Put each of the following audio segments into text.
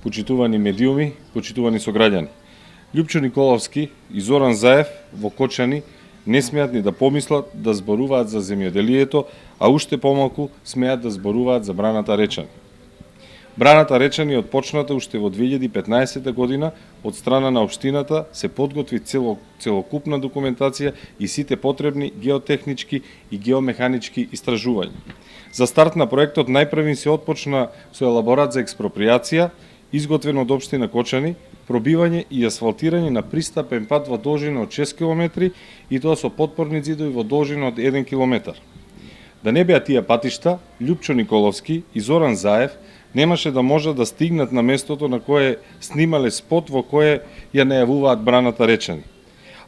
почитувани медиуми, почитувани сограѓани. Лјупчо Николовски и Зоран Заев во Кочани не смеат ни да помислат да зборуваат за земјоделието, а уште помалку смеат да зборуваат за браната Речани. Браната Речани е отпочната уште во 2015 година од страна на општината, се подготви целокупна документација и сите потребни геотехнички и геомеханички истражувања. За старт на проектот најпрвин се отпочна со елаборат за експроприација, изготвен од општина Кочани, пробивање и асфалтирање на пристапен пат во должина од 6 км и тоа со подпорни ѕидови во должина од 1 км. Да не беа тие патишта, Лјупчо Николовски и Зоран Заев немаше да можат да стигнат на местото на кое снимале спот во кое ја најавуваат браната Речани.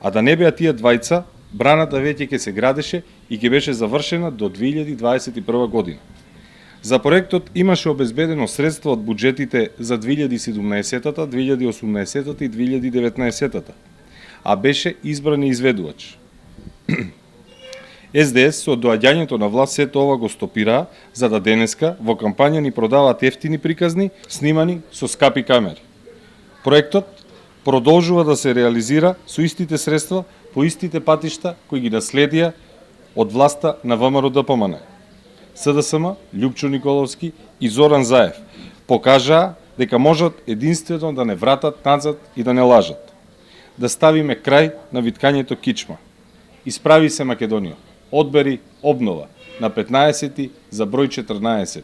А да не беа тие двајца, браната веќе ќе се градеше и ќе беше завршена до 2021 година. За проектот имаше обезбедено средства од буџетите за 2017-та, 2018-та и 2019-та, а беше избран изведувач. СДС со доаѓањето на власт сето ова го стопираа, за да денеска во кампања ни продаваат ефтини приказни, снимани со скапи камери. Проектот продолжува да се реализира со истите средства, по истите патишта кои ги наследија од власта на ВМРО ДПМН. СДСМ, Лјупчо Николовски и Зоран Заев покажаа дека можат единствено да не вратат назад и да не лажат. Да ставиме крај на виткањето кичма. Исправи се Македонија. Одбери обнова на 15 за број 14.